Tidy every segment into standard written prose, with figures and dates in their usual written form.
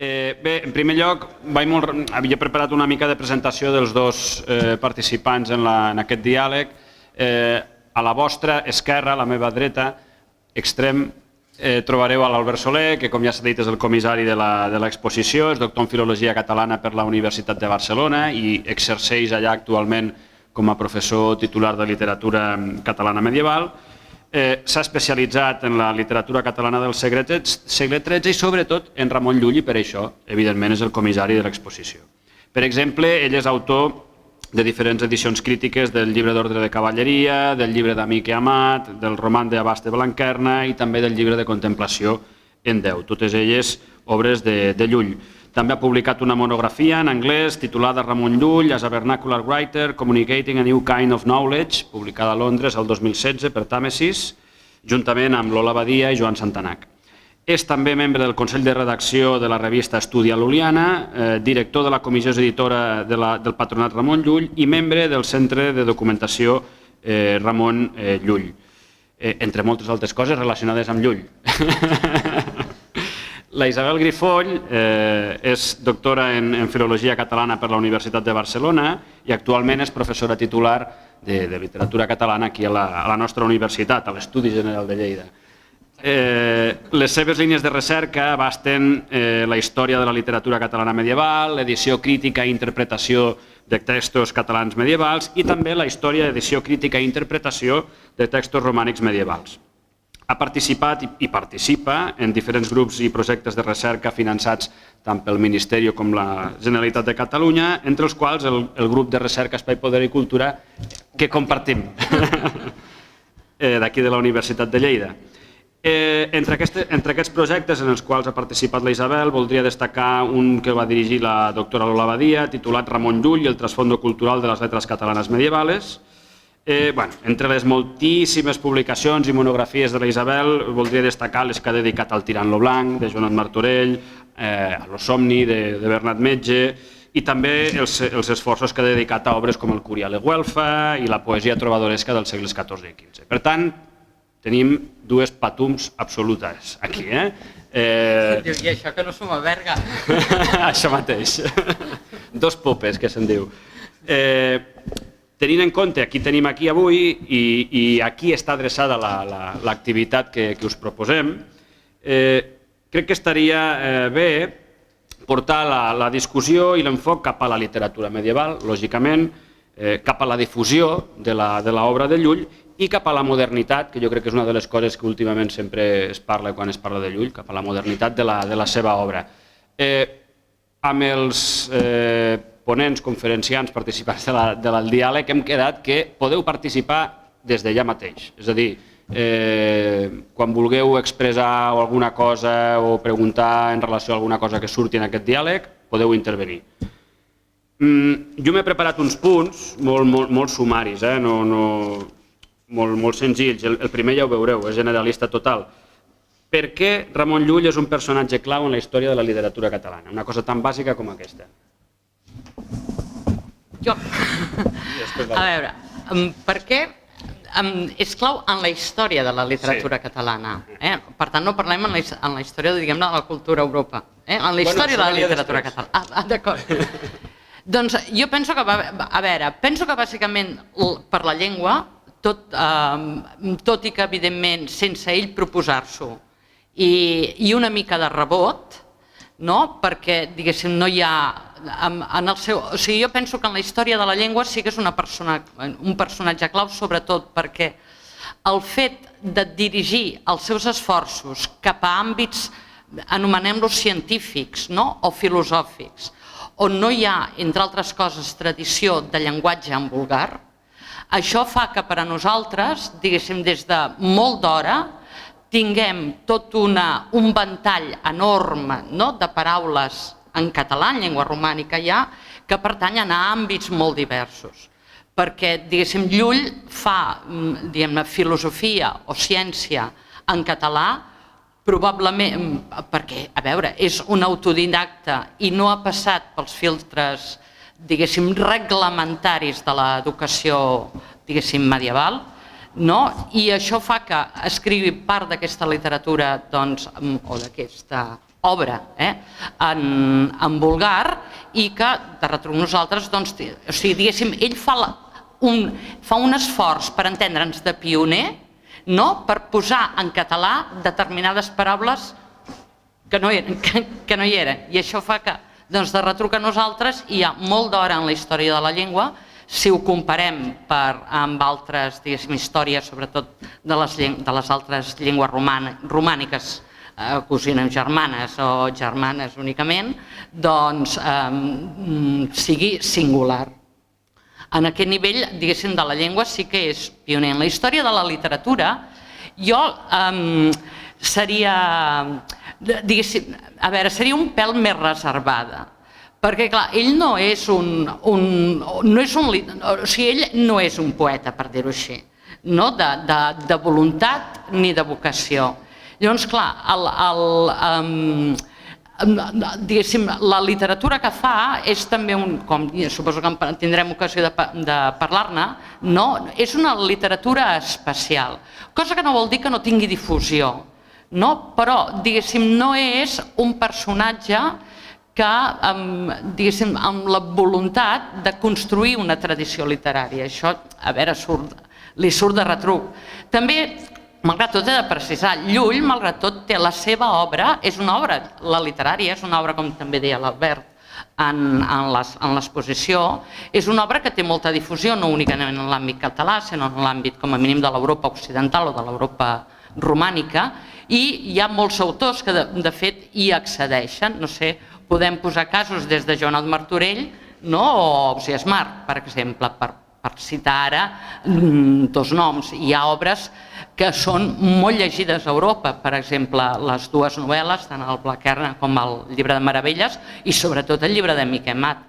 Bé, en primer lloc, havia preparat una mica de presentació dels dos participants en aquest diàleg. A la vostra esquerra, a la meva dreta, extrem, trobareu a l'Albert Soler, que com ja s'ha dit és el comissari de l'exposició, és doctor en Filologia Catalana per la Universitat de Barcelona i exerceix allà actualment com a professor titular de literatura catalana medieval. S'ha especialitzat en la literatura catalana del segle XIII i sobretot en Ramon Llull i per això, evidentment, és el comissari de l'exposició. Per exemple, ell és autor de diferents edicions crítiques del llibre d'ordre de cavalleria, del llibre d'Amic i Amat, del roman d'Abast de Blanquerna i també del llibre de contemplació en Déu, totes elles obres de Llull. També ha publicat una monografia en anglès titulada Ramon Llull as a Vernacular Writer, Communicating a New Kind of Knowledge, publicada a Londres el 2016 per Tàmesis, juntament amb Lola Badia i Joan Santanac. És també membre del Consell de Redacció de la revista Estudia Lul·liana, director de la comissió editora del Patronat Ramon Llull i membre del Centre de Documentació Ramon Llull, entre moltes altres coses relacionades amb Llull. La Isabel Grifoll és doctora en Filologia Catalana per la Universitat de Barcelona i actualment és professora titular de literatura catalana aquí a la nostra universitat, a l'Estudi General de Lleida. Les seves línies de recerca abasten la història de la literatura catalana medieval, l'edició crítica i interpretació de textos catalans medievals i també la història, edició crítica i interpretació de textos romànics medievals. Ha participat i participa en diferents grups i projectes de recerca finançats tant pel Ministeri com la Generalitat de Catalunya, entre els quals el grup de recerca Espai, Poder i Cultura que compartim d'aquí de la Universitat de Lleida. Entre aquests projectes en els quals ha participat la Isabel, voldria destacar un que va dirigir la doctora Lola Badia, titulat Ramon Llull i el trasfondo cultural de les lletres catalanes medievales. Entre les moltíssimes publicacions i monografies de la Isabel, voldria destacar les que ha dedicat al Tirant lo Blanc, de Joan Martorell, a Lo Somni, de Bernat Metge, i també els esforços que ha dedicat a obres com el Curiale Güelfa i la poesia trobadoresca dels segles XIV i XV. Per tant, tenim dues patums absolutes aquí. I això que no som a Berga. Això mateix. Dos popes, que se'n diu. Tenint en compte qui tenim aquí avui i a qui està adreçada l'activitat que us proposem, crec que estaria bé portar la discussió i l'enfoc cap a la literatura medieval, lògicament, cap a la difusió de l'obra de Llull i cap a la modernitat, que jo crec que és una de les coses que últimament sempre es parla quan es parla de Llull, cap a la modernitat de la seva obra. Amb els ponents, conferenciants, participants del diàleg, hem quedat que podeu participar des d'allà mateix. És a dir, quan vulgueu expressar alguna cosa o preguntar en relació a alguna cosa que surti en aquest diàleg, podeu intervenir. Jo m'he preparat uns punts molt sumaris, molt senzills. El primer ja ho veureu, és generalista total. Per què Ramon Llull és un personatge clau en la història de la literatura catalana? Una cosa tan bàsica com aquesta. Jo. A veure, per què és clau en la història de la literatura catalana? Per tant, no parlem en la història, diguem-ne, de la cultura a Europa. En la història de la literatura catalana. Ah, d'acord. Doncs jo penso que, a veure, penso que bàsicament per la llengua, tot i que evidentment sense ell proposar-s'ho i una mica de rebot, perquè diguéssim no hi ha en el seu... O sigui, jo penso que en la història de la llengua sí que és un personatge clau, sobretot perquè el fet de dirigir els seus esforços cap a àmbits, anomenem-los científics o filosòfics, on no hi ha, entre altres coses, tradició de llenguatge en vulgar, això fa que per a nosaltres, diguéssim, des de molt d'hora, tinguem tot un ventall enorme de paraules en català, en llengua romànica ja, que pertanyen a àmbits molt diversos. Perquè, diguéssim, Llull fa, diguem-ne, filosofia o ciència en català, probablement perquè, a veure, és un autodidacta i no ha passat pels filtres, diguéssim, reglamentaris de l'educació, diguéssim, medieval, i això fa que escrigui part d'aquesta literatura, doncs, o d'aquesta obra en vulgar i que de retruc nosaltres, doncs, o sigui, diguéssim, ell fa un esforç per entendre'ns de pioner, no? Per posar en català determinades paraules que no hi eren. I això fa que, doncs, de retruc a nosaltres hi ha molt d'hora en la història de la llengua, si ho comparem amb altres, diguéssim, històries, sobretot de les altres llengües romàniques, cosines germanes o germanes únicament, doncs sigui singular. En aquest nivell, diguéssim, de la llengua sí que és pioner. En la història de la literatura, jo seria, diguéssim, a veure, seria un pèl més reservada. Perquè, clar, ell no és un poeta, per dir-ho així, de voluntat ni de vocació. Llavors, clar, diguéssim, la literatura que fa és també, com suposo que tindrem ocasió de parlar-ne, és una literatura especial, cosa que no vol dir que no tingui difusió, però, diguéssim, no és un personatge que, diguéssim, amb la voluntat de construir una tradició literària. Això, a veure, li surt de retruc. També, malgrat tot, he de precisar, Llull, malgrat tot, té la seva obra, és una obra, la literària, és una obra, com també deia l'Albert en l'exposició, és una obra que té molta difusió, no únicament en l'àmbit català, sinó en l'àmbit, com a mínim, de l'Europa occidental o de l'Europa romànica, i hi ha molts autors que, de fet, hi accedeixen. No sé, podem posar casos des de Joanot Martorell o Ausiàs March, per exemple, per citar ara dos noms. Hi ha obres que són molt llegides a Europa, per exemple, les dues novel·les, tant el Blaquerna com el Llibre de Meravelles, i sobretot el llibre de Miquel Mat,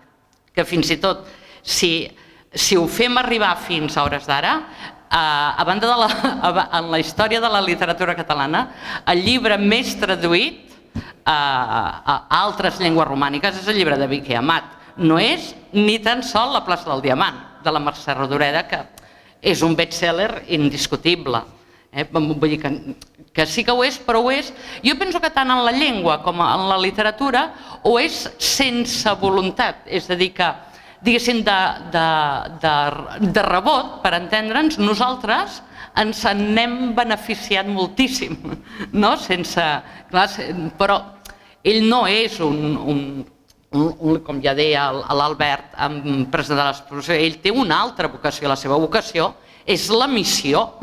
que fins i tot, si ho fem arribar fins a hores d'ara, a banda en la història de la literatura catalana, el llibre més traduït a altres llengües romàniques és el llibre de Miquel Amat. No és ni tan sol La plaça del Diamant, de la Mercè Rodoreda, que és un best-seller indiscutible. Vull dir que sí que ho és, però ho és. Jo penso que tant en la llengua com en la literatura ho és sense voluntat, és a dir, que, diguéssim, de rebot, per entendre'ns, nosaltres ens n'hem beneficiat moltíssim, no? Però ell no és com ja deia l'Albert en presentar l'exposició, ell té una altra vocació, la seva vocació és la missió,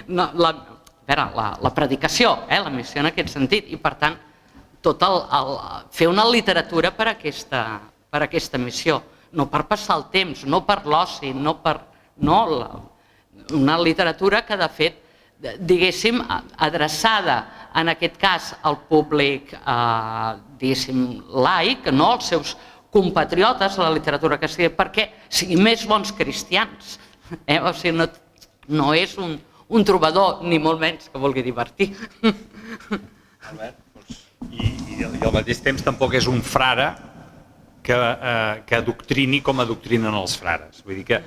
la predicació, la missió en aquest sentit, i per tant fer una literatura per aquesta missió, no per passar el temps, no per l'oci, una literatura que, de fet, diguéssim, adreçada en aquest cas al públic, diguéssim, laic, als seus compatriotes, a la literatura que sigui, perquè siguin més bons cristians. O sigui, no és un trobador, ni molt menys que vulgui divertir. I al mateix temps tampoc és un frare que adoctrini com adoctrinen els frares. Vull dir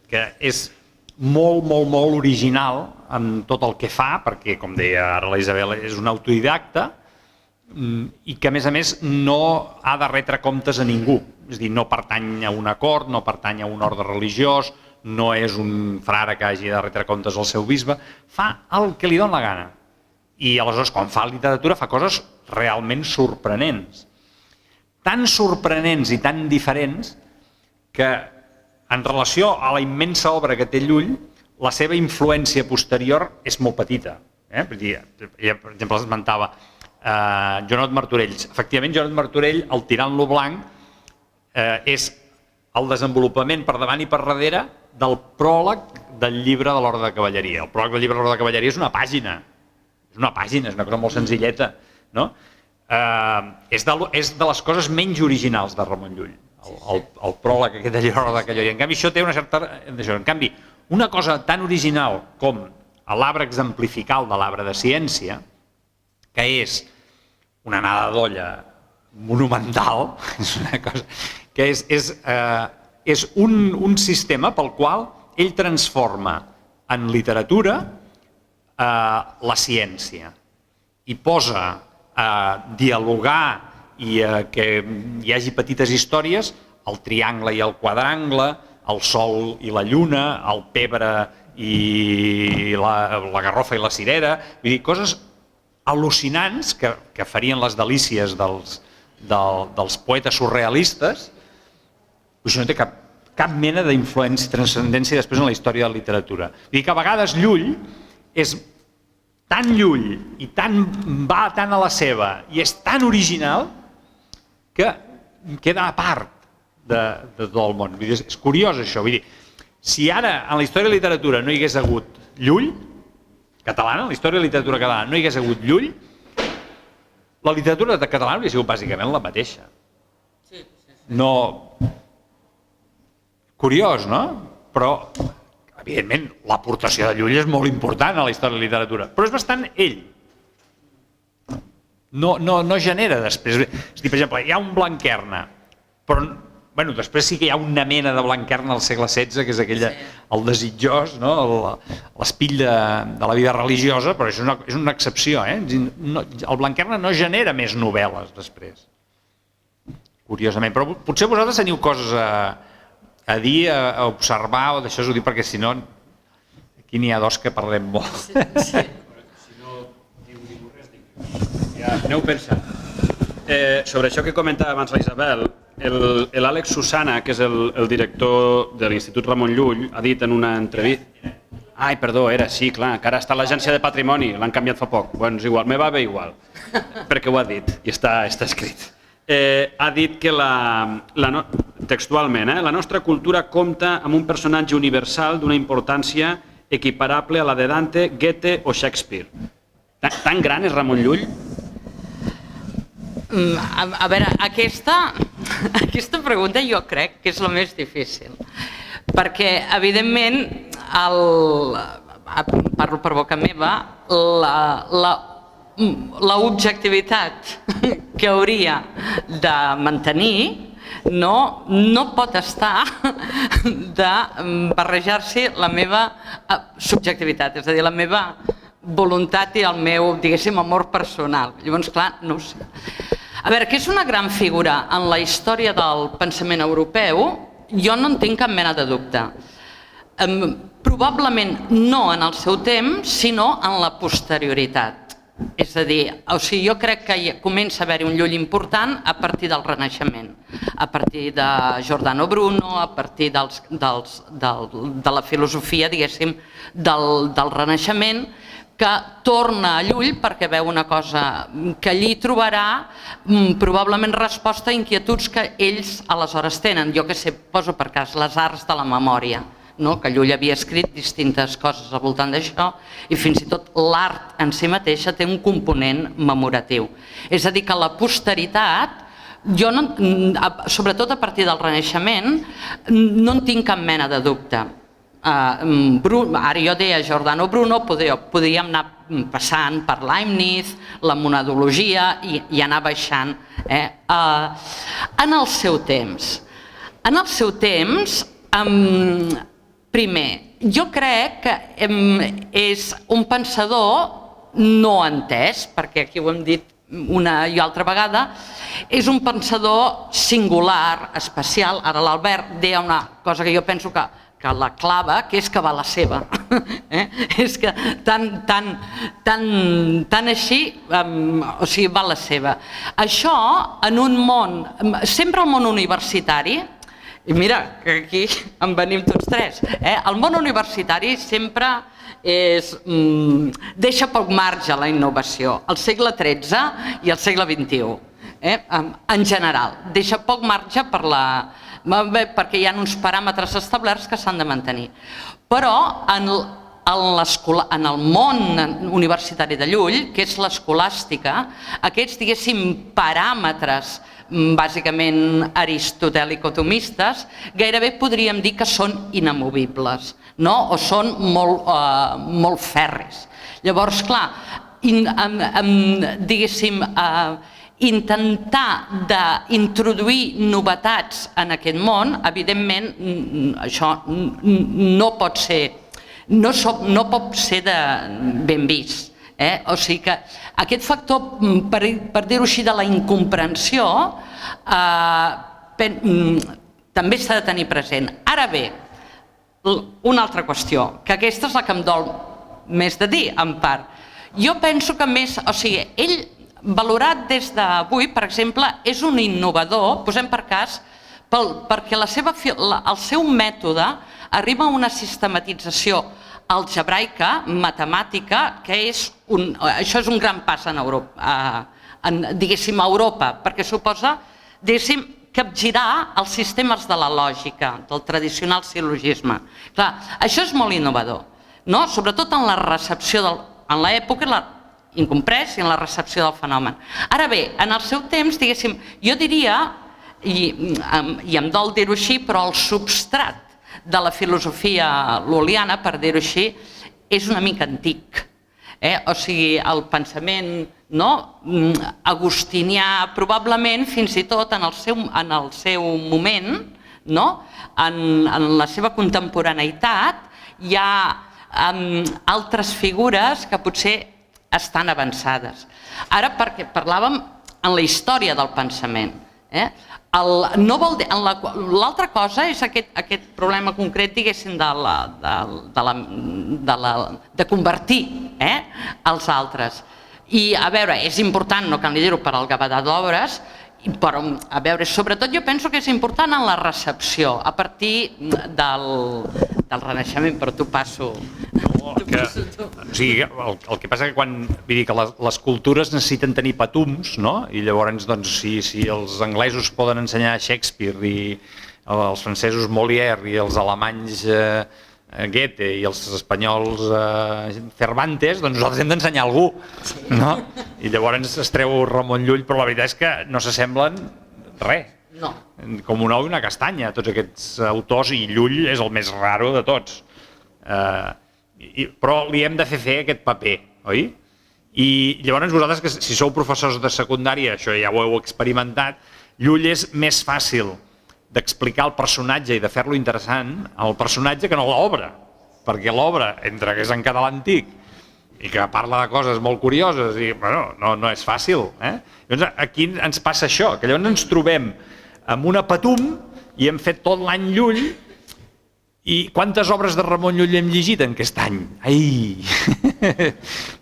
que és molt, molt, molt original en tot el que fa, perquè, com deia ara la Isabel, és un autodidacta i que, a més, no ha de retre comptes a ningú. És a dir, no pertany a una cort, no pertany a un ordre religiós, no és un frare que hagi de retre comptes al seu bisbe, fa el que li dona la gana. I aleshores, quan fa literatura, fa coses realment sorprenents. Tan sorprenents i tan diferents que, en relació a la immensa obra que té Llull, la seva influència posterior és molt petita. Ella, per exemple, esmentava Joanot Martorell. Efectivament, Joanot Martorell, el Tirant-lo blanc, és el desenvolupament per davant i per darrere del pròleg del llibre de l'Orde de Cavalleria. El pròleg del llibre de l'Orde de Cavalleria és una pàgina. És una cosa molt senzilleta. És de les coses menys originals de Ramon Llull, el pròleg aquest de l'Orde de Cavalleria. En canvi, això té una certa... En canvi, una cosa tan original com l'arbre exemplifical de l'arbre de ciència, que és una anada d'olla monumental, és una cosa que és un sistema pel qual ell transforma en literatura la ciència i posa dialogar i que hi hagi petites històries, el triangle i el quadrangle, el sol i la lluna, el pebre i la garrofa i la cirera, vull dir, coses al·lucinants que farien les delícies dels poetes surrealistes. Això no té cap mena d'influència, transcendència després en la història de la literatura. Vull dir que a vegades Llull és tan Llull i va tan a la seva i és tan original que queda a part de tot el món. Vull dir, és curiós això. Vull dir, si ara en la història de la literatura no hi hagués hagut Llull, catalana, en la història de la literatura catalana no hi hagués hagut Llull, la literatura catalana hauria sigut bàsicament la mateixa. No... Curiós, no? Però, evidentment, l'aportació de Llull és molt important a la història de la literatura, però és bastant ell. No genera després... És a dir, per exemple, hi ha un Blanquerna, però després sí que hi ha una mena de Blanquerna al segle XVI, que és el desitjós, l'espill de la vida religiosa, però és una excepció. El Blanquerna no genera més novel·les després, curiosament. Però potser vosaltres teniu coses a dir, a observar, o d'això us ho dic perquè si no, aquí n'hi ha dos que parlem molt. Si no diu res, ja aneu pensant. Sobre això que comentava abans la Isabel, l'Àlex Susana, que és el director de l'Institut Ramon Llull, ha dit en una entrevista... Ai, perdó, sí, clar, que ara està a l'Agència de Patrimoni, l'han canviat fa poc. Bé, és igual, me va bé igual, perquè ho ha dit i està escrit. Ha dit que textualment, la nostra cultura compta amb un personatge universal d'una importància equiparable a la de Dante, Goethe o Shakespeare. Tan gran és Ramon Llull? A veure, aquesta pregunta jo crec que és la més difícil, perquè evidentment, parlo per boca meva, l'objectivitat que hauria de mantenir no pot estar de barrejar-s'hi la meva subjectivitat, és a dir, la meva voluntat i el meu, diguéssim, amor personal. Llavors, clar, no ho sé. A veure, que és una gran figura en la història del pensament europeu, jo no en tinc cap mena de dubte. Probablement no en el seu temps, sinó en la posterioritat. És a dir, jo crec que comença a haver-hi un Llull important a partir del Renaixement, a partir de Giordano Bruno, a partir de la filosofia, diguéssim, del Renaixement, que torna a Llull perquè veu una cosa que allí trobarà probablement resposta a inquietuds que ells aleshores tenen. Jo que sé, poso per cas les arts de la memòria, que Llull havia escrit distintes coses al voltant d'això i fins i tot l'art en si mateixa té un component memoratiu. És a dir, que la posteritat, jo sobretot a partir del Renaixement, no en tinc cap mena de dubte. Ara jo deia Giordano Bruno, podíem anar passant per Leibniz, la monadologia i anar baixant. En el seu temps, primer, jo crec que és un pensador no entès, perquè aquí ho hem dit una i altra vegada, és un pensador singular, especial. Ara l'Albert deia una cosa que jo penso que la clava, que és que va la seva. És que tan així, o sigui, va la seva. Això, en un món, sempre el món universitari, i mira, que aquí en venim tots tres, el món universitari sempre deixa poc marge a la innovació, al segle XIII i al segle XXI, en general, deixa poc marge perquè hi ha uns paràmetres establerts que s'han de mantenir. Però en el món universitari de Llull, que és l'escolàstica, aquests, diguéssim, paràmetres bàsicament aristotèlico-tomistes, gairebé podríem dir que són inamovibles, o són molt fèrries. Llavors, clar, diguéssim, intentar d'introduir novetats en aquest món, evidentment, això no pot ser ben vist. O sigui que aquest factor, per dir-ho així, de la incomprensió, també s'ha de tenir present. Ara bé, una altra qüestió, que aquesta és la que em dol més de dir, en part. Jo penso que més, o sigui, ell, valorat des d'avui, per exemple, és un innovador, posem per cas, perquè el seu mètode arriba a una sistematització algebraica, matemàtica, que això és un gran pas en Europa, diguéssim, a Europa, perquè suposa, diguéssim, capgirar els sistemes de la lògica, del tradicional sil·logisme. Clar, això és molt innovador, no? Sobretot en la recepció, en l'època incomprès i en la recepció del fenomen. Ara bé, en el seu temps, diguéssim, jo diria, i em dol dir-ho així, però el substrat de la filosofia lul·liana, per dir-ho així, és una mica antic. O sigui, el pensament agustinià, probablement, fins i tot en el seu moment, en la seva contemporaneïtat, hi ha altres figures que potser estan avançades. Ara, perquè parlàvem en la història del pensament. L'altra cosa és aquest problema concret, diguéssim, de convertir els altres. I, a veure, és important, no cal ni dir-ho, per al Gavadà d'obres, però, a veure, sobretot jo penso que és important en la recepció, a partir del Renaixement, però t'ho passo. O sigui, el que passa que les cultures necessiten tenir patums, no? I llavors, si els anglesos poden ensenyar Shakespeare i els francesos Molière i els alemanys Goethe i els espanyols Cervantes, doncs nosaltres hem d'ensenyar algú, no? I llavors es treu Ramon Llull, però la veritat és que no s'assemblen res. No. Com un ou i una castanya, tots aquests autors, i Llull és el més raro de tots. Però li hem de fer aquest paper, oi? I llavors vosaltres, que si sou professors de secundària, això ja ho heu experimentat, Llull és més fàcil d'explicar el personatge i de fer-lo interessant al personatge que no l'obra, perquè l'obra, entre que és en català antic i que parla de coses molt curioses, i no és fàcil. Llavors aquí ens passa això, que llavors ens trobem amb una patum i hem fet tot l'any Llull. I quantes obres de Ramon Llull hem llegit en aquest any? Ai!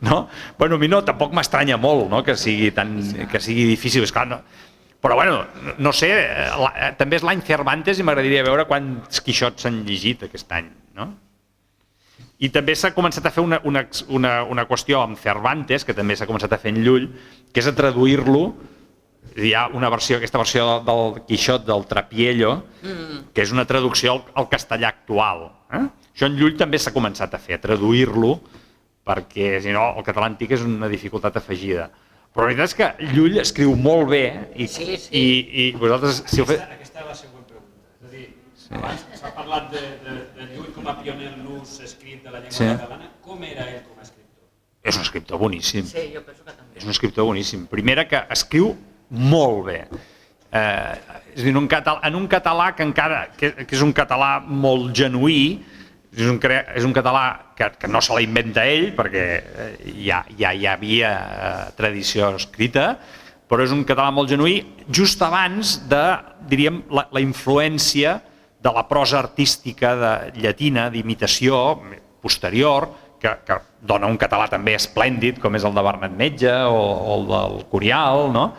No? Bueno, a mi tampoc m'estranya molt que sigui difícil, és clar, però bueno, no sé, també és l'any Cervantes i m'agradaria veure quants Quixots s'han llegit aquest any, no? I també s'ha començat a fer una qüestió amb Cervantes, que també s'ha començat a fer en Llull, que és a traduir-lo. Hi ha aquesta versió del Quixot, del Trapiello, que és una traducció al castellà actual. Això en Llull també s'ha començat a fer, a traduir-lo, perquè si no el català antic és una dificultat afegida. Però la veritat és que Llull escriu molt bé i vosaltres... Aquesta és la següent pregunta. És a dir, abans s'ha parlat de Llull com a pioner en l'ús escrit de la llengua catalana. Com era ell com a escriptor? És un escriptor boníssim. Sí, jo penso que també. És un escriptor boníssim. Primera, que escriu molt bé. És a dir, en un català que encara que és un català molt genuí, és un català que no se la inventa ell, perquè ja hi havia tradició escrita, però és un català molt genuí just abans de, diríem, la influència de la prosa artística llatina, d'imitació posterior, que dona un català també esplèndid, com és el de Bernat Metge o el del Curial, no?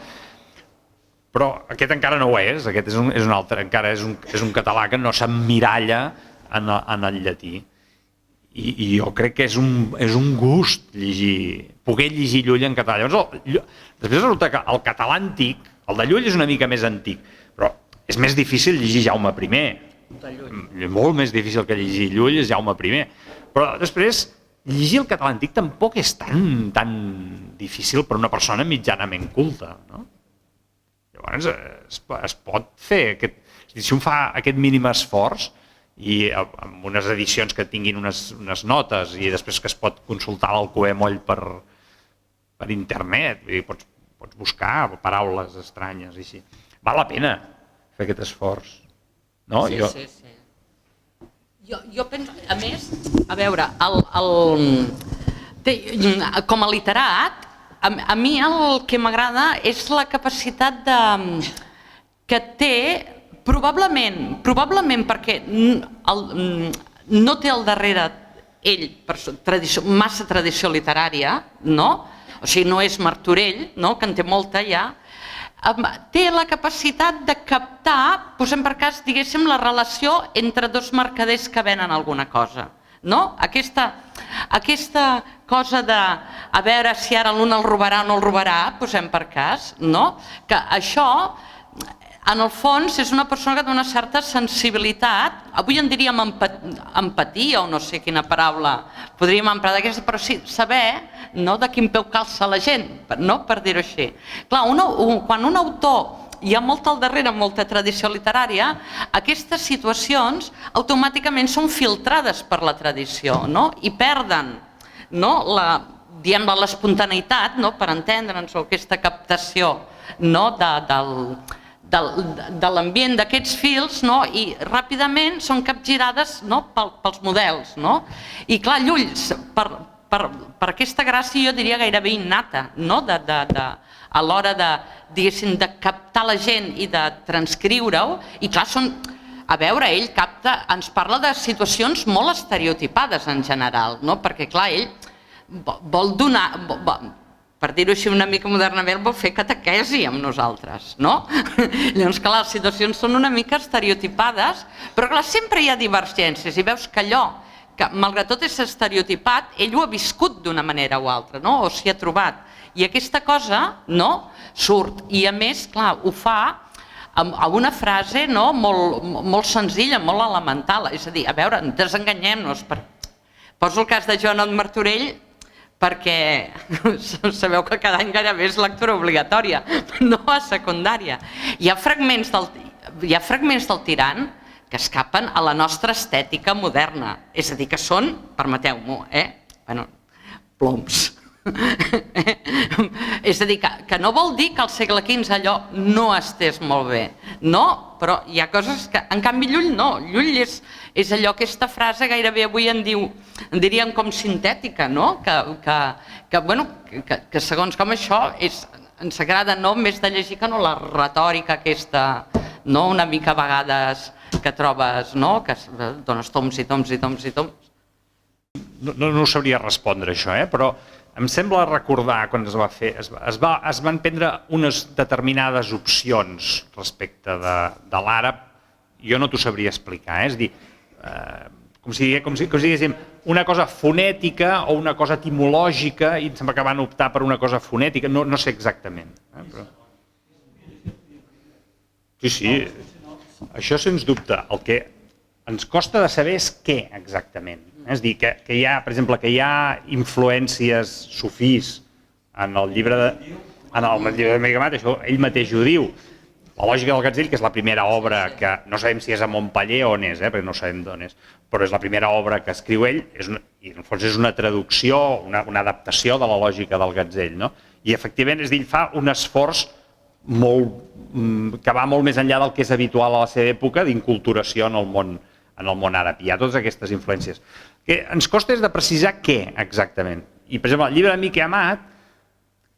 Però aquest encara no ho és, aquest és un altre, encara és un català que no s'emmiralla en el llatí. I jo crec que és un gust poder llegir Llull en català. Llavors, després resulta que el català antic, el de Llull és una mica més antic, però és més difícil llegir Jaume I. Molt més difícil que llegir Llull és Jaume I. Però després, llegir el català antic tampoc és tan difícil per una persona mitjanament culta, no? Llavors es pot fer, si un fa aquest mínim esforç i amb unes edicions que tinguin unes notes i després que es pot consultar l'Alcover Moll per internet, pots buscar paraules estranyes i així. Val la pena fer aquest esforç. Sí. Jo penso, a més, a veure, Com a literat, a mi el que m'agrada és la capacitat que té, probablement perquè no té al darrere ell massa tradició literària, no? O sigui, no és Martorell, que en té molta ja, té la capacitat de captar, posem per cas, diguéssim, la relació entre dos mercaders que venen alguna cosa. Aquesta cosa de a veure si ara l'un el robarà o no el robarà, posem per cas, que això, en el fons, és una persona que té una certa sensibilitat, avui en diríem empatia o no sé quina paraula podríem emprar d'aquesta, però sí saber de quin peu calça la gent, per dir-ho així. Clar, quan un autor hi ha molt al darrere, molta tradició literària, aquestes situacions automàticament són filtrades per la tradició i perden l'espontaneïtat, per entendre'ns, o aquesta captació de l'ambient d'aquests fils i ràpidament són capgirades pels models. I clar, Llull, per aquesta gràcia jo diria gairebé innata, a l'hora de captar la gent i de transcriure-ho, i clar, a veure, ell ens parla de situacions molt estereotipades en general, perquè clar, ell vol donar, per dir-ho així una mica modernament, vol fer catequesi amb nosaltres, no? Llavors, clar, les situacions són una mica estereotipades, però clar, sempre hi ha divergències i veus que allò que, malgrat tot és estereotipat, ell ho ha viscut d'una manera o altra, o s'hi ha trobat. I aquesta cosa surt. I a més, clar, ho fa amb una frase molt senzilla, molt elemental. És a dir, a veure, desenganyem-nos. Poso el cas de Joan Martorell perquè sabeu que cada any gairebé és lectura obligatòria, no a secundària. Hi ha fragments del Tirant que escapen a la nostra estètica moderna. És a dir, que són, permeteu-m'ho, ploms. És a dir, que no vol dir que al segle XV allò no estés molt bé, però hi ha coses que, en canvi, Llull no. Llull és allò, aquesta frase gairebé avui en diríem com sintètica, que segons com això ens agrada més de llegir que no la retòrica aquesta, una mica a vegades que trobes, que dones toms i toms i toms i toms. No sabria respondre això, però em sembla recordar quan es va fer, es van prendre unes determinades opcions respecte de l'àrab, jo no t'ho sabria explicar, és a dir, com si diguéssim una cosa fonètica o una cosa etimològica, i em sembla que van optar per una cosa fonètica, no sé exactament. Sí, això sens dubte. El que ens costa de saber és què exactament. És a dir, que hi ha, per exemple, que hi ha influències sufís en el llibre de Megamat, això ell mateix ho diu. La lògica del Gatzell, que és la primera obra que no sabem si és a Montpeller o on és, perquè no sabem d'on és, però és la primera obra que escriu ell, i en el fons és una traducció, una adaptació de la lògica del Gatzell. I efectivament, és a dir, ell fa un esforç que va molt més enllà del que és habitual a la seva època d'inculturació en el món àrab. Hi ha totes aquestes influències. Que ens costa és de precisar què exactament. I, per exemple, el llibre de Miquel Amat,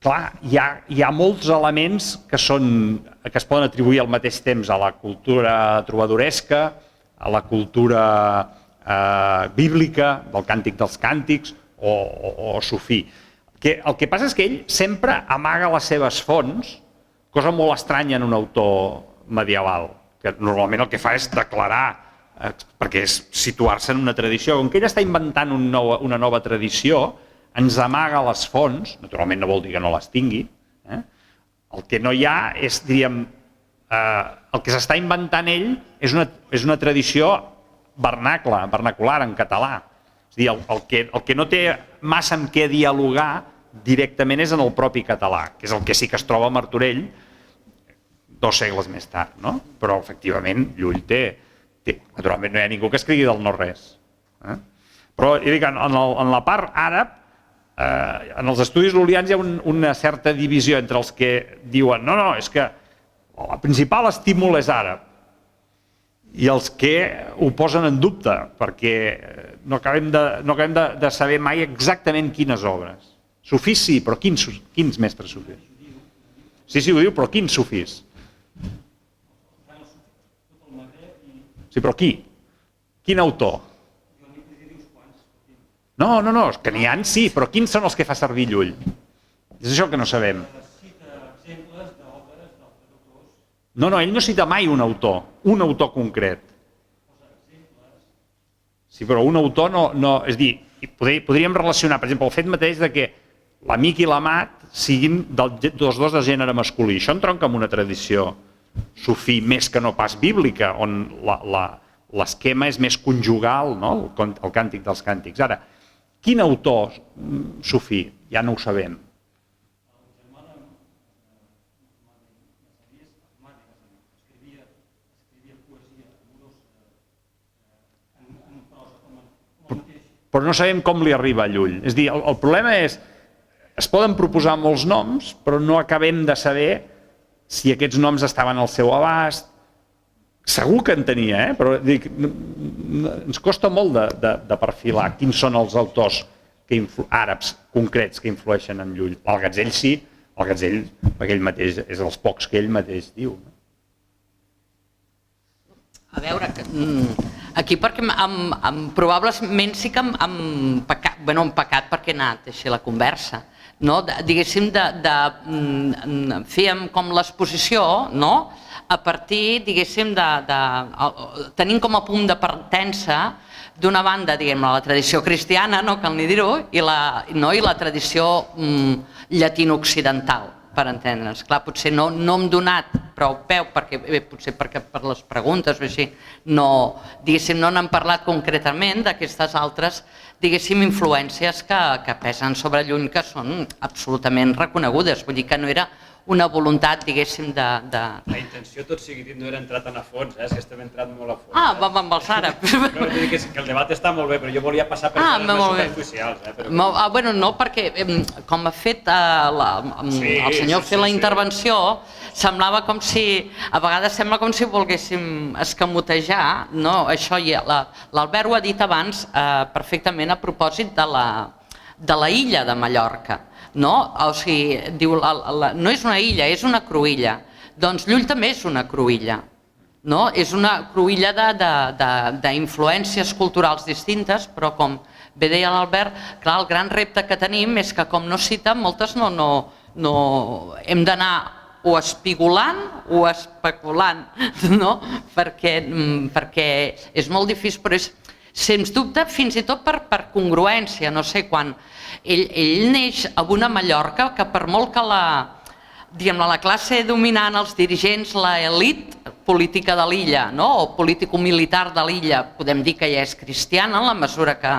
clar, hi ha molts elements que es poden atribuir al mateix temps a la cultura trobadoresca, a la cultura bíblica, del Càntic dels Càntics o sufí. El que passa és que ell sempre amaga les seves fonts, cosa molt estranya en un autor medieval, que normalment el que fa és declarar, perquè és situar-se en una tradició. Com que ell està inventant una nova tradició, ens amaga les fonts, naturalment no vol dir que no les tingui, el que no hi ha és, diríem, el que s'està inventant ell és una tradició vernacular, en català. És a dir, el que no té massa amb què dialogar directament és en el propi català, que és el que sí que es troba a Martorell 2 segles més tard, però efectivament Llull té, naturalment no hi ha ningú que escrigui del no-res. Però en la part àrab, en els estudis lul·lians hi ha una certa divisió entre els que diuen no, és que el principal estímul és àrab, i els que ho posen en dubte, perquè no acabem de saber mai exactament quines obres. Sufís sí, però quins mestres sufís? Sí, ho diu, però quins sufís? Sí, però qui? Quin autor? No, és que n'hi ha, sí, però quins són els que fa servir Llull? És això que no sabem. No, ell no cita mai un autor concret. Sí, però un autor no... És a dir, podríem relacionar, per exemple, el fet mateix de que l'Amic i l'Amat siguin dos de gènere masculí. Això entronca amb una tradició sufí més que no pas bíblica, on l'esquema és més conjugal, el càntic dels càntics. Ara, quin autor sufí? Ja no ho sabem. Però no sabem com li arriba a Llull. És a dir, el problema és, es poden proposar molts noms, però no acabem de saber si aquests noms estaven al seu abast. Segur que en tenia, però dic, ens costa molt de perfilar quins són els autors àrabs concrets que influeixen en Llull. El Gatzell sí, el Gatzell, perquè ell mateix és dels pocs que ell mateix diu. A veure, aquí perquè probablement sí que hem pecat perquè ha anat així la conversa. Diguéssim, fèiem com l'exposició, a partir, diguéssim, tenint com a punt de partença d'una banda, diguem, la tradició cristiana, no cal ni dir-ho, i la tradició llatino-occidental, per entendre'ns. Clar, potser no hem donat prou peu, potser perquè per les preguntes o així, diguéssim, no n'hem parlat concretament d'aquestes altres, diguéssim, influències que pesen sobre Llull, que són absolutament reconegudes. Vull dir que no era una voluntat, diguéssim, de... La intenció, tot sigui dit, no era entrar tan a fons, és que estem entrant molt a fons. Vam amb els àrabs. No, que el debat està molt bé, però jo volia passar per coses més superficials. Bueno, no, perquè com ha fet el senyor fer la intervenció, semblava com si, a vegades sembla com si volguéssim escamotejar, això, l'Albert ho ha dit abans perfectament a propòsit de la illa de Mallorca. O sigui, diu, no és una illa, és una cruïlla. Doncs Llull també és una cruïlla. És una cruïlla d'influències culturals distintes, però com bé deia l'Albert, clar, el gran repte que tenim és que com no cita, moltes hem d'anar o espigolant o especulant, perquè és molt difícil, però és, sens dubte, fins i tot per congruència, no sé, quan ell neix a una Mallorca que per molt que la classe dominant, els dirigents, l'elit política de l'illa o político-militar de l'illa, podem dir que ja és cristiana en la mesura que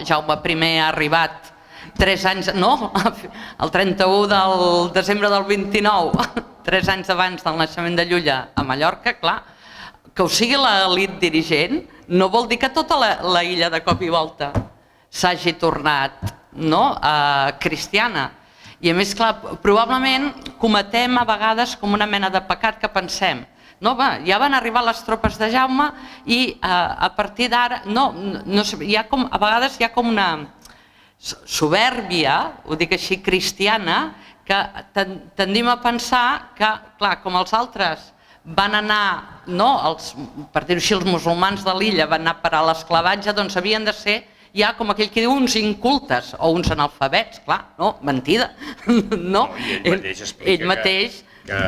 Jaume I ha arribat 3 anys, el 31 del desembre del 29, 3 anys abans del naixement de Llull a Mallorca, clar, que ho sigui l'elit dirigent no vol dir que tota la illa de cop i volta s'hagi tornat cristiana. I a més, clar, probablement cometem a vegades com una mena de pecat que pensem, ja van arribar les tropes de Jaume i a partir d'ara, a vegades hi ha com una soberbia, ho dic així, cristiana, que tendim a pensar que, clar, com els altres van anar, per dir-ho així, els musulmans de l'illa van anar a parar a l'esclavatge, doncs havien de ser ja com aquell que diu uns incultes o uns analfabets, clar, mentida. Ell mateix que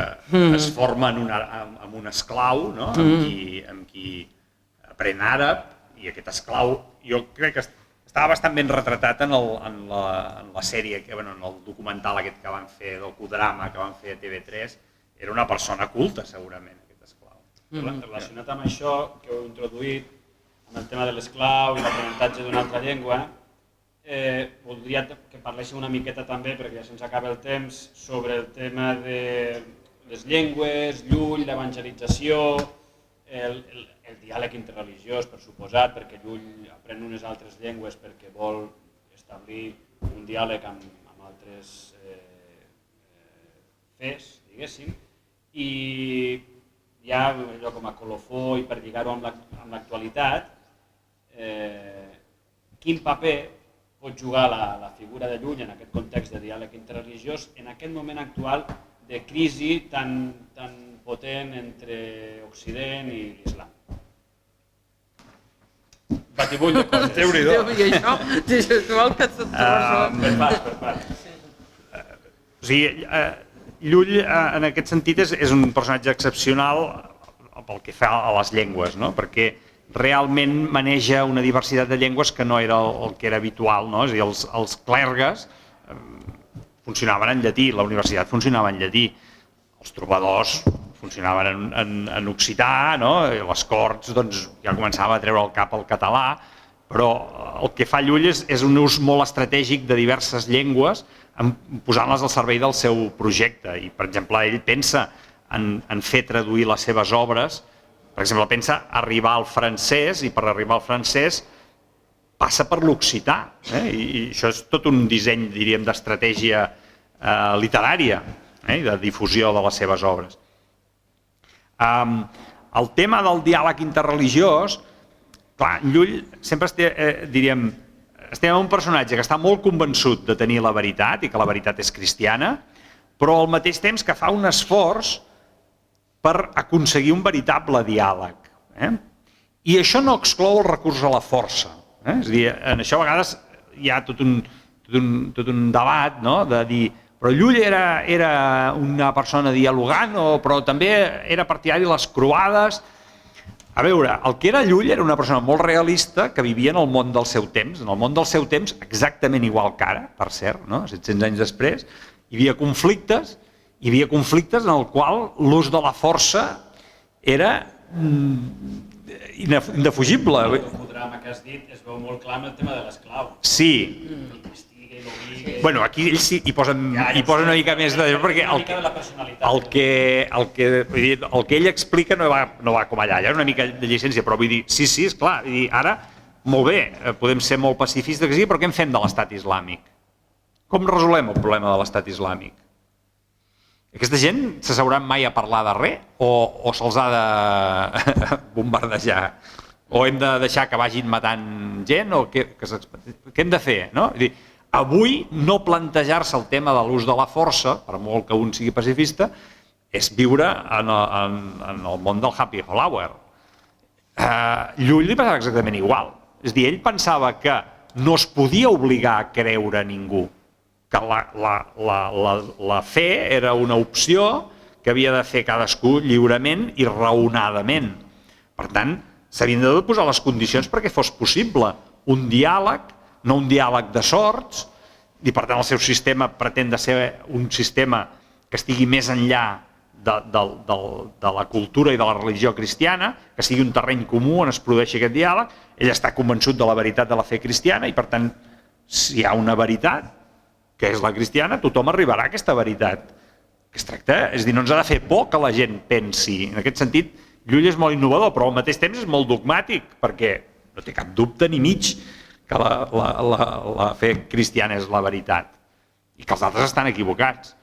es forma amb un esclau, amb qui aprèn àrab, i aquest esclau jo crec que estava bastant ben retratat en la sèrie, en el documental aquest que van fer, del Codrama que van fer a TV3. Era una persona culta, segurament, aquest esclau. Relacionat amb això que heu introduït, amb el tema de l'esclau i l'aprenentatge d'una altra llengua, voldria que parléssiu una miqueta també, perquè ja se'ns acaba el temps, sobre el tema de les llengües, Llull, l'evangelització, el diàleg interreligiós, per suposat, perquè Llull aprèn unes altres llengües perquè vol establir un diàleg amb altres fes, diguéssim, i ja allò com a colofó i per lligar-ho amb l'actualitat, quin paper pot jugar la figura de Llull en aquest context de diàleg interreligiós en aquest moment actual de crisi tan potent entre Occident i l'Islam. Batibull de coses. Déu, i això, tu vol que se't resol. Per part. O sigui, Llull en aquest sentit és un personatge excepcional pel que fa a les llengües, no? Perquè realment maneja una diversitat de llengües que no era el que era habitual, no? És a dir, els clergues funcionaven en llatí, la universitat funcionava en llatí, els trobadors funcionaven en occità, no? I les corts doncs, ja començava a treure el cap al català, però el que fa Llull és un ús molt estratègic de diverses llengües, posant-les al servei del seu projecte. I, per exemple, ell pensa en fer traduir les seves obres. Per exemple, pensa arribar al francès, i per arribar al francès passa per l'occità. I això és tot un disseny, diríem, d'estratègia literària i de difusió de les seves obres. El tema del diàleg interreligiós, clar, Llull sempre diríem, estem en un personatge que està molt convençut de tenir la veritat i que la veritat és cristiana, però al mateix temps que fa un esforç per aconseguir un veritable diàleg. I això no exclou el recurs a la força. És a dir, en això a vegades hi ha tot un debat, no? De dir, però Llull era una persona dialogant, però també era partidari de les croades. A veure, el que era Llull era una persona molt realista que vivia en el món del seu temps, en el món del seu temps exactament igual que ara, per cert, 700 anys després, hi havia conflictes en el qual l'ús de la força era indefugible. El drama que has dit es veu molt clar amb el tema de l'esclau. Sí. Bueno, aquí ells sí hi posen una mica més de... perquè el que ell explica no va com allà, hi ha una mica de llicència, però vull dir, sí, és clar, ara, molt bé, podem ser molt pacifistes que sigui, però què en fem de l'estat islàmic? Com resolem el problema de l'estat islàmic? Aquesta gent s'asseuran mai a parlar de res o se'ls ha de bombardejar? O hem de deixar que vagin matant gent? O què hem de fer? Avui no plantejar-se el tema de l'ús de la força, per molt que un sigui pacifista, és viure en el món del happy hour. Llull li passava exactament igual. És a dir, ell pensava que no es podia obligar a creure ningú, que la fe era una opció que havia de fer cadascú lliurement i raonadament. Per tant, s'havien de posar les condicions perquè fos possible un diàleg, no un diàleg de sorts, i per tant el seu sistema pretén de ser un sistema que estigui més enllà de la cultura i de la religió cristiana, que sigui un terreny comú on es produeixi aquest diàleg. Ell està convençut de la veritat de la fe cristiana i per tant, si hi ha una veritat, que és la cristiana, tothom arribarà a aquesta veritat. Que es tracta, és a dir, no ens ha de fer por que la gent pensi. En aquest sentit, Llull és molt innovador, però al mateix temps és molt dogmàtic, perquè no té cap dubte ni mig que la fe cristiana és la veritat i que els altres estan equivocats.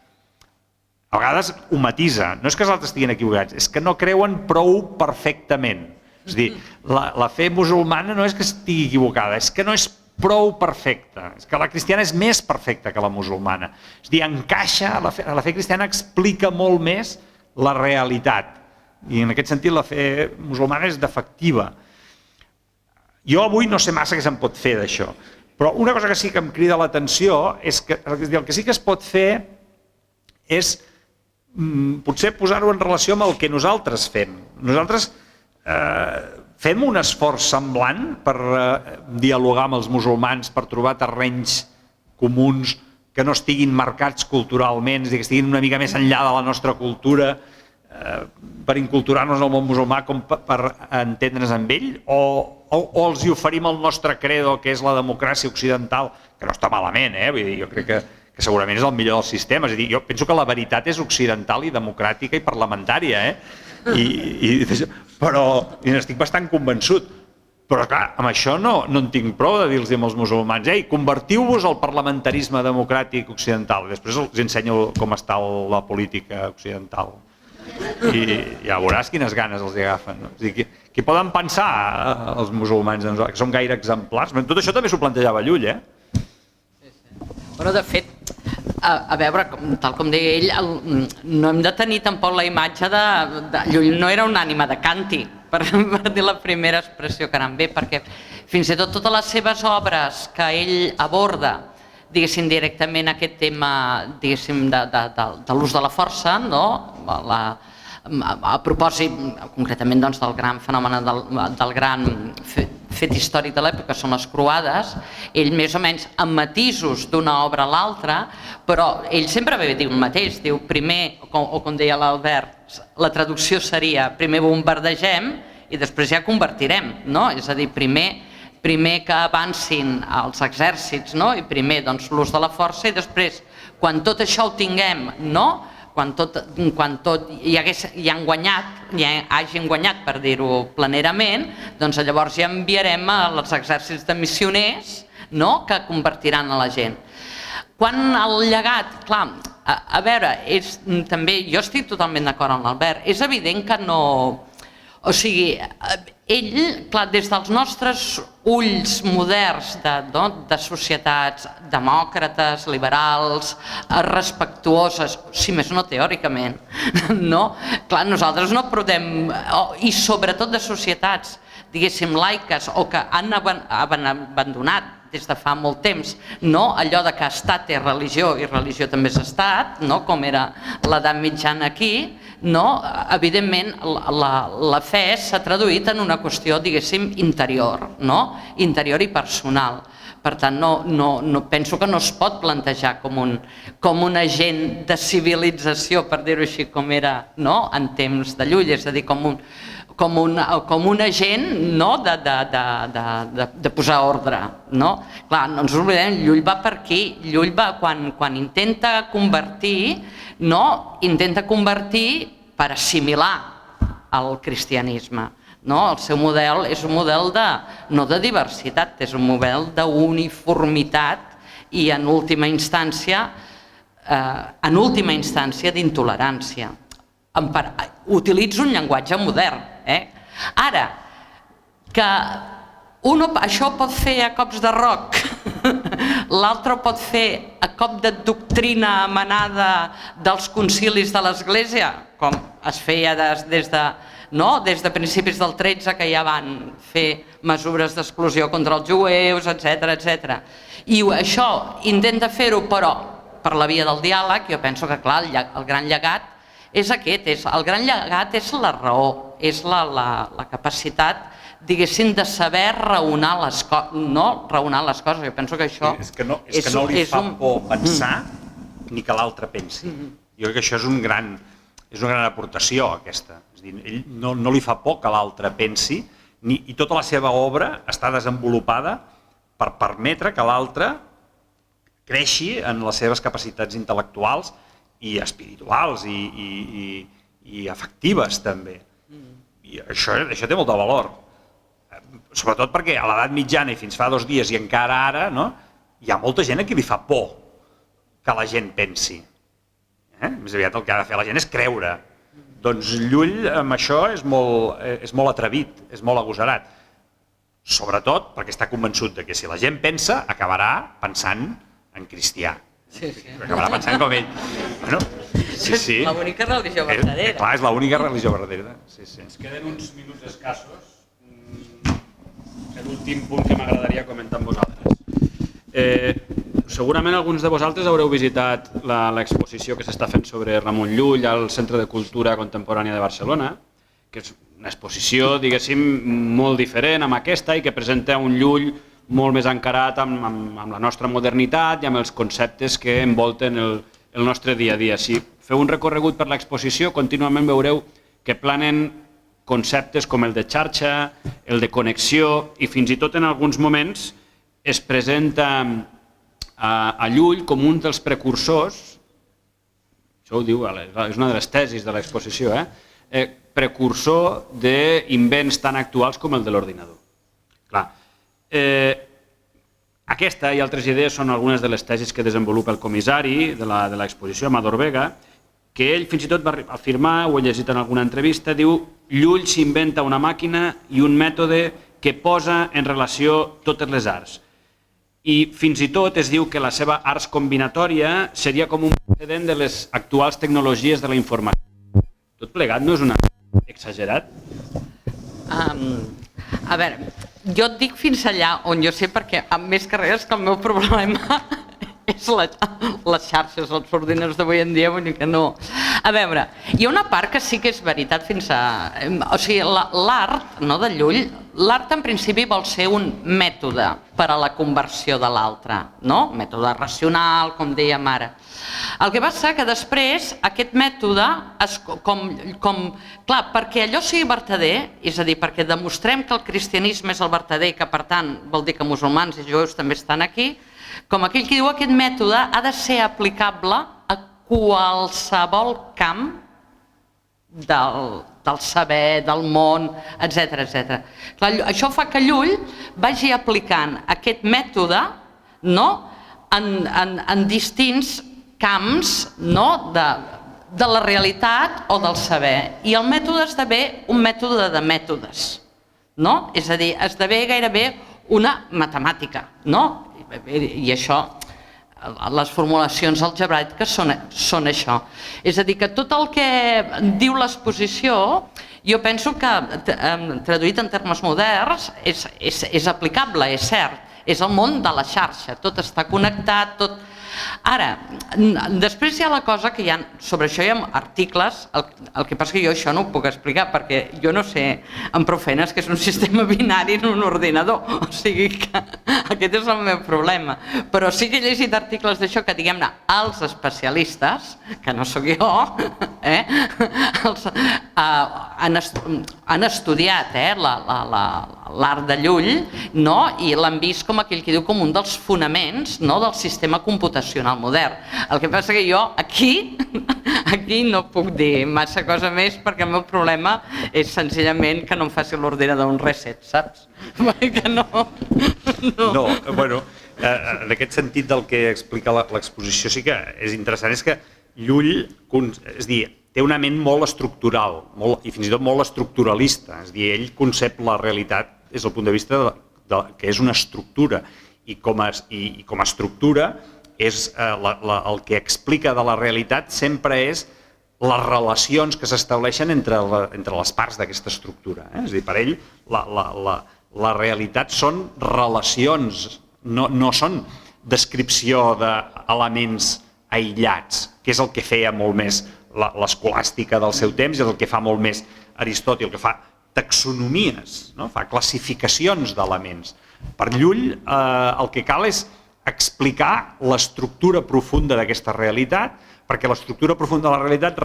A vegades ho matisa, no és que els altres estiguin equivocats, és que no creuen prou perfectament. És a dir, la fe musulmana no és que estigui equivocada, és que no és prou perfecta. És que la cristiana és més perfecta que la musulmana. És a dir, encaixa, la fe cristiana explica molt més la realitat. I en aquest sentit la fe musulmana és defectiva. Jo avui no sé massa què se'n pot fer d'això, però una cosa que sí que em crida l'atenció és que el que sí que es pot fer és potser posar-ho en relació amb el que nosaltres fem. Nosaltres fem un esforç semblant per dialogar amb els musulmans, per trobar terrenys comuns que no estiguin marcats culturalment, que estiguin una mica més enllà de la nostra cultura, per inculturar-nos al món musulmà com per entendre's amb ell, o els hi oferim el nostre credo, que és la democràcia occidental, que no està malament, vull dir, jo crec que segurament és el millor dels sistemes. És a dir, jo penso que la veritat és occidental i democràtica i parlamentària, però n'estic bastant convençut. Però clar, amb això no en tinc prou de dir-los als musulmans, convertiu-vos al parlamentarisme democràtic occidental. Després els ensenyo com està la política occidental. I ja veuràs quines ganes els hi agafen. No? És a dir, què poden pensar els musulmans que són gaire exemplars? Tot això també s'ho plantejava Llull, Bueno, de fet, a veure, tal com deia ell, no hem de tenir tampoc la imatge de Llull no era una ànima de càntic, per dir la primera expressió que anava bé, perquè fins i tot totes les seves obres que ell aborda, diguéssim, directament aquest tema, diguéssim, de l'ús de la força, no? A propòsit, concretament, doncs, del gran fenomen, del gran fet històric de l'època, són les croades, ell més o menys amb matisos d'una obra a l'altra, però ell sempre va dir el mateix, diu primer, o com deia l'Albert, la traducció seria primer bombardegem i després ja convertirem, no? És a dir, primer que avancin els exèrcits, no? I primer doncs, l'ús de la força i després, quan tot això ho tinguem, no? Quan tot ja han guanyat, ja hagin guanyat, per dir-ho planerament, doncs llavors ja enviarem els exèrcits de missioners, no? Que convertiran a la gent. Quan el llegat, clar, a veure, també jo estic totalment d'acord amb l'Albert, és evident que no... O sigui, ell, clar, des dels nostres ulls moderns de societats demòcrates, liberals, respectuoses, si més no teòricament, no? Clar, nosaltres no podem... I sobretot de societats, diguéssim, laiques o que han abandonat des de fa molt temps, no? Allò de que estat és religió i religió també és estat, no? Com era l'edat mitjana aquí, no? Evidentment la fe s'ha traduït en una qüestió, diguéssim, interior, no? Interior i personal. Per tant, no penso que no es pot plantejar com un agent de civilització, per dir-ho així, com era, no? En temps de Llull, és a dir, com un agent, no? De posar ordre, no? Clar, no ens oblidem, Llull va per aquí, Llull va quan intenta convertir, no? Intenta convertir per assimilar el cristianisme, no? El seu model és un model no de diversitat, és un model d'uniformitat i en última instància d'intolerància. Utilitzo un llenguatge modern. Ara, que això ho pot fer a cops de roc, l'altre ho pot fer a cop de doctrina emanada dels concilis de l'Església, com es feia des de principis del 13, que ja van fer mesures d'exclusió contra els jueus, etc. I això intenta fer-ho, però per la via del diàleg. Jo penso que, clar, el gran llegat és aquest, el gran llegat és la raó, és la capacitat, diguéssim, de saber raonar les coses, no raonar les coses. Jo penso que això... És que no li fa por pensar ni que l'altre pensi. Jo crec que això és una gran aportació, aquesta. És a dir, ell no li fa por que l'altre pensi i tota la seva obra està desenvolupada per permetre que l'altre creixi en les seves capacitats intel·lectuals i espirituals i afectives també. I això té molt de valor. Sobretot perquè a l'edat mitjana i fins fa 2 dies i encara ara, hi ha molta gent a qui li fa por que la gent pensi. Més aviat el que ha de fer la gent és creure. Doncs Llull amb això és molt atrevit, és molt agosarat. Sobretot perquè està convençut que si la gent pensa, acabarà pensant en cristià. Acabarà pensant com ell. Sí. La única religió verdadera. Clar, és l'única religió verdadera. Ens queden uns minuts escassos. L'últim punt que m'agradaria comentar amb vosaltres. Segurament alguns de vosaltres haureu visitat l'exposició que s'està fent sobre Ramon Llull al Centre de Cultura Contemporània de Barcelona, que és una exposició, diguéssim, molt diferent amb aquesta i que presenta un Llull molt més encarat amb la nostra modernitat i amb els conceptes que envolten el nostre dia a dia. Si feu un recorregut per l'exposició, contínuament veureu que planen conceptes com el de xarxa, el de connexió i fins i tot en alguns moments es presenta a Llull com un dels precursors, això ho diu, és una de les tesis de l'exposició, precursor d'invents tan actuals com el de l'ordinador. Clar, aquesta i altres idees són algunes de les tesis que desenvolupa el comissari de l'exposició, Amador Vega, que ell fins i tot va afirmar, ho he llegit en alguna entrevista, diu Llull s'inventa una màquina i un mètode que posa en relació totes les arts. I fins i tot es diu que la seva arts combinatòria seria com un precedent de les actuals tecnologies de la informació. Tot plegat no és una exagerat? A veure, jo et dic fins allà on jo sé, perquè més que res que el meu problema és les xarxes, els ordinadors d'avui en dia, vull dir que no. A veure, hi ha una part que sí que és veritat fins a... O sigui, l'art de Llull, l'art en principi vol ser un mètode per a la conversió de l'altre, no? Mètode racional, com dèiem ara. El que passa que després aquest mètode, clar, perquè allò sigui vertader, és a dir, perquè demostrem que el cristianisme és el vertader i que per tant vol dir que musulmans i jueus també estan aquí, com aquell que diu aquest mètode ha de ser aplicable a qualsevol camp del saber, del món, etc. Això fa que Llull vagi aplicant aquest mètode en distints camps de la realitat o del saber. I el mètode esdevé un mètode de mètodes. És a dir, esdevé gairebé una matemàtica. I això, les formulacions algebraiques són això. És a dir, que tot el que diu l'exposició, jo penso que, traduït en termes moderns, és aplicable, és cert. És el món de la xarxa, tot està connectat, tot... Ara, després hi ha la cosa que sobre això hi ha articles, el que passa que jo això no ho puc explicar perquè jo no sé en prou feines que és un sistema binari en un ordinador, o sigui que aquest és el meu problema. Però sí que he llegit articles d'això que, diguem-ne, els especialistes, que no sóc jo, han estudiat l'art de Llull i l'han vist com aquell que diu com un dels fonaments del sistema computacional modern. El que passa que jo aquí no puc dir massa cosa més perquè el meu problema és senzillament que no em faci l'ordinador un reset, saps? Perquè no. No, bueno, en aquest sentit del que explica l'exposició sí que és interessant, és que Llull, és dir, té una ment molt estructural i fins i tot molt estructuralista, és a dir, ell concep la realitat des del punt de vista que és una estructura i com a estructura el que explica de la realitat sempre és les relacions que s'estableixen entre les parts d'aquesta estructura. És a dir, per ell la realitat són relacions, no són descripció d'elements aïllats, que és el que feia molt més l'escolàstica del seu temps i el que fa molt més Aristòtil, que fa taxonomies, fa classificacions d'elements. Per Llull el que cal és explicar l'estructura profunda d'aquesta realitat, perquè l'estructura profunda de la realitat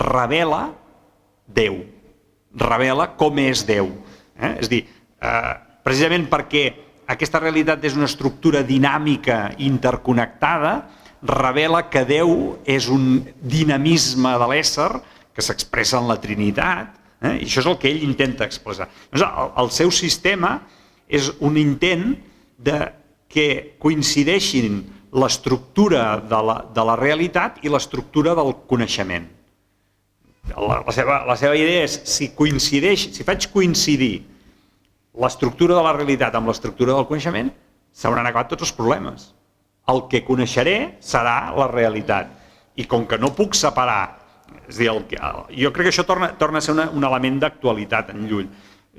revela Déu, revela com és Déu. És a dir, precisament perquè aquesta realitat és una estructura dinàmica interconnectada, revela que Déu és un dinamisme de l'ésser que s'expressa en la Trinitat, i això és el que ell intenta expressar. El seu sistema és un intent que coincideixin l'estructura de la realitat i l'estructura del coneixement. La seva idea és, si faig coincidir l'estructura de la realitat amb l'estructura del coneixement, s'hauran acabat tots els problemes. El que coneixeré serà la realitat. I com que no puc separar, és a dir, jo crec que això torna a ser un element d'actualitat en Llull.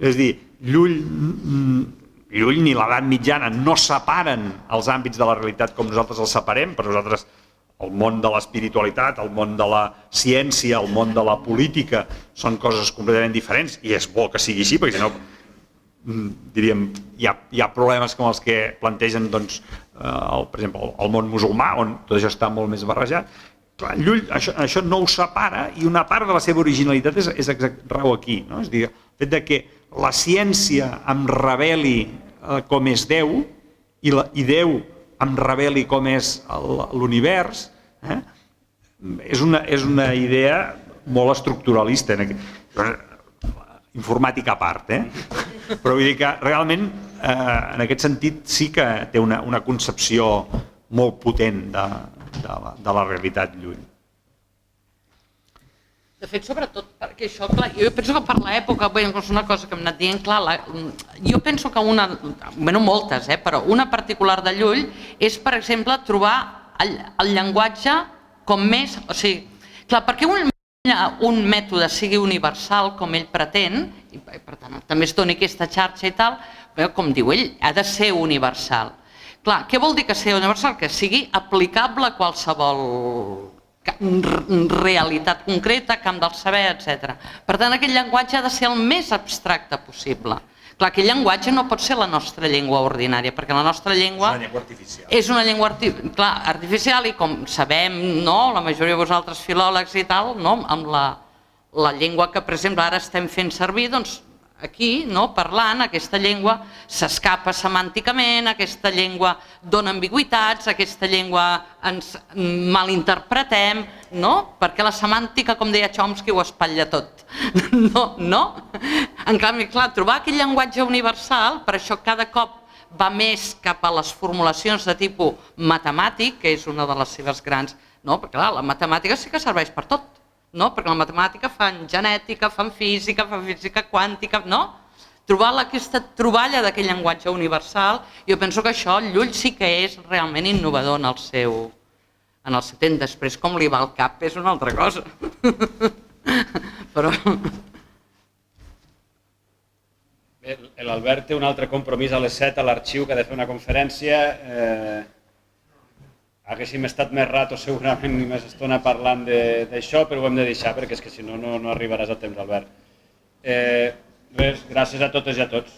És a dir, Llull ni l'edat mitjana no separen els àmbits de la realitat com nosaltres els separem. Per nosaltres el món de l'espiritualitat, el món de la ciència, el món de la política són coses completament diferents i és bo que sigui així, perquè si no, diríem, hi ha problemes com els que plantegen, per exemple, el món musulmà, on tot això està molt més barrejat. Llull això no ho separa i una part de la seva originalitat rau aquí. És a dir, el fet que la ciència em reveli com és Déu i Déu em reveli com és l'univers, és una idea molt estructuralista, informàtica a part, però vull dir que realment en aquest sentit sí que té una concepció molt potent de la realitat Llull. De fet, sobretot, perquè això, clar, jo penso que per l'època, bé, és una cosa que hem anat dient, clar, jo penso que moltes, però una particular de Llull és, per exemple, trobar el llenguatge com més, o sigui, clar, perquè un mètode sigui universal, com ell pretén, i per tant també es doni aquesta xarxa i tal, però com diu ell, ha de ser universal. Clar, què vol dir que sigui universal? Que sigui aplicable a qualsevol realitat concreta, camp del saber, etc. Per tant, aquest llenguatge ha de ser el més abstracte possible. Clar, aquest llenguatge no pot ser la nostra llengua ordinària, perquè la nostra llengua és una llengua artificial i com sabem, la majoria de vosaltres filòlegs i tal, amb la llengua que, per exemple, ara estem fent servir, doncs aquí, parlant, aquesta llengua s'escapa semànticament, aquesta llengua dona ambigüitats, aquesta llengua ens malinterpretem, perquè la semàntica, com deia Chomsky, ho espatlla tot. No? En canvi, clar, trobar aquest llenguatge universal, per això cada cop va més cap a les formulacions de tipus matemàtic, que és una de les seves grans... Perquè clar, la matemàtica sí que serveix per tot. Perquè la matemàtica fan genètica, fan física quàntica, trobar aquesta troballa d'aquest llenguatge universal, jo penso que això Llull sí que és realment innovador en el seu temps. Després com li va al cap és una altra cosa. Però... L'Albert té un altre compromís a les 7 a l'arxiu que ha de fer una conferència. Haguéssim estat més rato segurament i més estona parlant d'això, però ho hem de deixar perquè és que si no, no arribaràs a temps, Albert. Res, gràcies a totes i a tots.